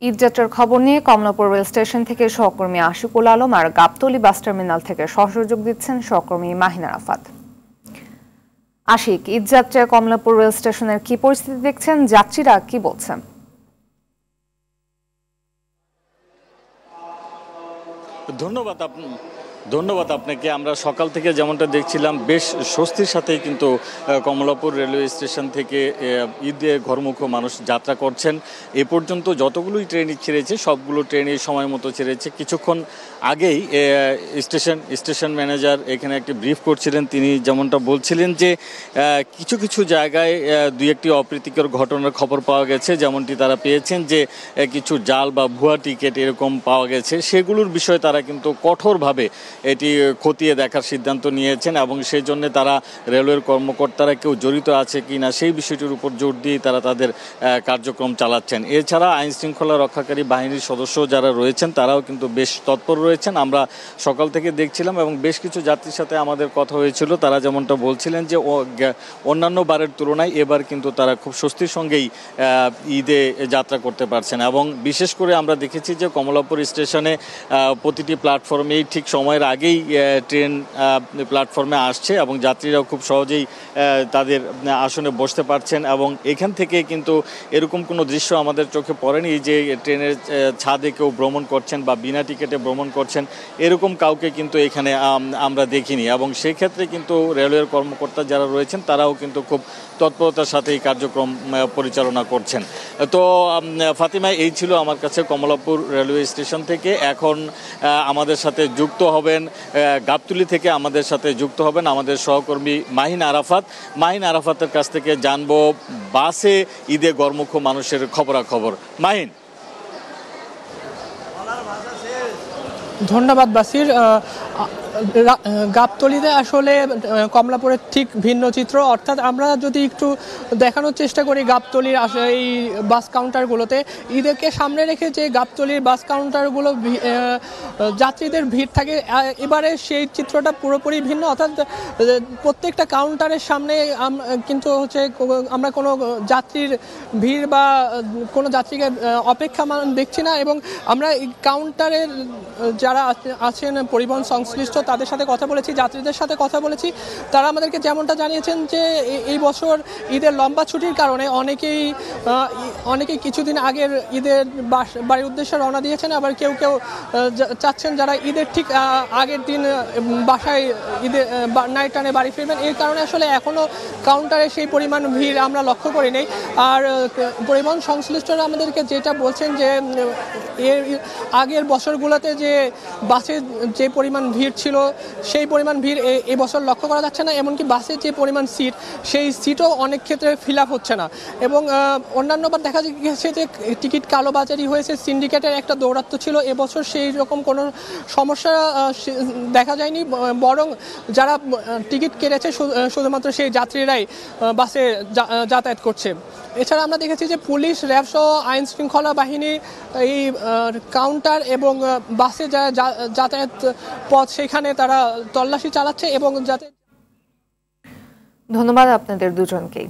ঈদযাত্রার খবর নিয়ে Kamalapur rail station থেকে সহকর্মী আশিকুল আলম আর গাবতলী বাস টার্মিনাল থেকে সহযোগ দিচ্ছেন সহকর্মী মাহিন আরাফাত। আশিক, ঈদযাত্রায় কমলাপুর রেল স্টেশনের কি পরিস্থিতি দেখছেন, যাত্রীরা কি বলছেন? ধন্যবাদ আপনাকে। আমরা সকাল থেকে যেমনটা দেখছিলাম বেশ স্বস্তির সাথেই কিন্তু কমলাপুর রেলওয়ে স্টেশন থেকে ঈদে ঘরমুখ মানুষ যাত্রা করছেন। এ পর্যন্ত যতগুলোই ট্রেন ছেড়েছে সবগুলো ট্রেনই সময় মতো ছেড়েছে। কিছুক্ষণ আগেই স্টেশন ম্যানেজার এখানে একটি ব্রিফ করছিলেন। তিনি যেমনটা বলছিলেন যে কিছু কিছু জায়গায় দুই একটি অপ্রীতিকর ঘটনার খবর পাওয়া গেছে, যেমনটি তারা পেয়েছেন যে কিছু জাল বা ভুয়া টিকিট এরকম পাওয়া গেছে। সেগুলোর বিষয়ে তারা কিন্তু কঠোরভাবে এটি খতিয়ে দেখার সিদ্ধান্ত নিয়েছেন এবং সেই জন্য তারা রেলওয়ের কর্মকর্তারা কেউ জড়িত আছে কি না সেই বিষয়টির উপর জোর দিয়ে তারা তাদের কার্যক্রম চালাচ্ছেন। এছাড়া আইন শৃঙ্খলা রক্ষাকারী বাহিনীর সদস্য যারা রয়েছেন তারাও কিন্তু বেশ তৎপর রয়েছেন। আমরা সকাল থেকে দেখছিলাম এবং বেশ কিছু যাত্রীর সাথে আমাদের কথা হয়েছিল। তারা যেমনটা বলছিলেন যে অন্যান্য বারের তুলনায় এবার কিন্তু তারা খুব স্বস্তির সঙ্গেই ঈদে যাত্রা করতে পারছেন। এবং বিশেষ করে আমরা দেখেছি যে কমলাপুর স্টেশনে প্রতিটি প্ল্যাটফর্মেই ঠিক সময়ের আগেই ট্রেন প্ল্যাটফর্মে আসছে এবং যাত্রীরাও খুব সহজেই তাদের আসনে বসতে পারছেন। এবং এখান থেকে কিন্তু এরকম কোনো দৃশ্য আমাদের চোখে পড়েনি যে ট্রেনের ছাদে কেউ ভ্রমণ করছেন বা বিনা টিকিটে ভ্রমণ করছেন, এরকম কাউকে কিন্তু এখানে আমরা দেখিনি। এবং সেই ক্ষেত্রে কিন্তু রেলওয়ের কর্মকর্তা যারা রয়েছেন তারাও কিন্তু খুব তৎপরতার সাথে এই কার্যক্রম পরিচালনা করছেন। তো ফাতিমা, এই ছিল আমার কাছে কমলাপুর রেলওয়ে স্টেশন থেকে। এখন আমাদের সাথে যুক্ত হবেন গাবতলী থেকে আমাদের সাথে যুক্ত হবেন আমাদের সহকর্মী মাহিন আরাফাতের কাছ থেকে জানবো বাসে ঈদে গরমুখ মানুষের খবরাখবর। মাহিন। ধন্যবাদ বাসির। গাবতলীতে আসলে কমলাপুরের ঠিক ভিন্ন চিত্র। অর্থাৎ আমরা যদি একটু দেখানোর চেষ্টা করি গাবতলীর এই বাস কাউন্টারগুলোতে, ঈদকে সামনে রেখে যে গাবতলীর বাস কাউন্টারগুলো যাত্রীদের ভিড় থাকে, এবারে সেই চিত্রটা পুরোপুরি ভিন্ন। অর্থাৎ প্রত্যেকটা কাউন্টারের সামনে কিন্তু আমরা কোনো যাত্রীর ভিড় বা কোনো যাত্রীকে অপেক্ষা দেখছি না। এবং আমরা কাউন্টারের যারা আছেন পরিবহন সংশ্লিষ্ট তাদের সাথে কথা বলেছি, যাত্রীদের সাথে কথা বলেছি। তারা আমাদেরকে যেমনটা জানিয়েছেন যে এই বছর ঈদের লম্বা ছুটির কারণে অনেকেই কিছুদিন আগের ঈদের বাড়ির উদ্দেশ্যে রওনা দিয়েছেন। আবার কেউ চাচ্ছেন যারা ঈদের ঠিক আগের দিন বাসায় ঈদের নাইট টানে বাড়ি ফিরবেন। এই কারণে আসলে এখনও কাউন্টারে সেই পরিমাণ ভিড় আমরা লক্ষ্য করি নেই। আর পরিবহন সংশ্লিষ্টরা আমাদেরকে যেটা বলছেন যে এর আগের বছরগুলোতে যে বাসে যে পরিমাণ ভিড় ছিল সেই পরিমাণ ভিড় এবছর লক্ষ্য করা যাচ্ছে না। এমনকি বাসের যে পরিমাণ সিট, সেই সিটও অনেক ক্ষেত্রে ফিল আপ হচ্ছে না। এবং অন্যান্যবার দেখা গেছে যে টিকিট কালোবাজারি হয়েছে, সিন্ডিকেটের একটা দৌরাত্ম্য ছিল। এবছর সেই রকম কোনো সমস্যা দেখা যায়নি, বরং যারা টিকিট কেটেছে শুধুমাত্র সেই যাত্রীরাই বাসে যাতায়াত করছে। এছাড়া আমরা দেখেছি যে পুলিশ, র্যাব সহ আইন শৃঙ্খলা বাহিনী এই কাউন্টার এবং বাসে যাতায়াত পথ সেখানে তারা তল্লাশি চালাচ্ছে এবং ধন্যবাদ আপনাদের দুজনকেই।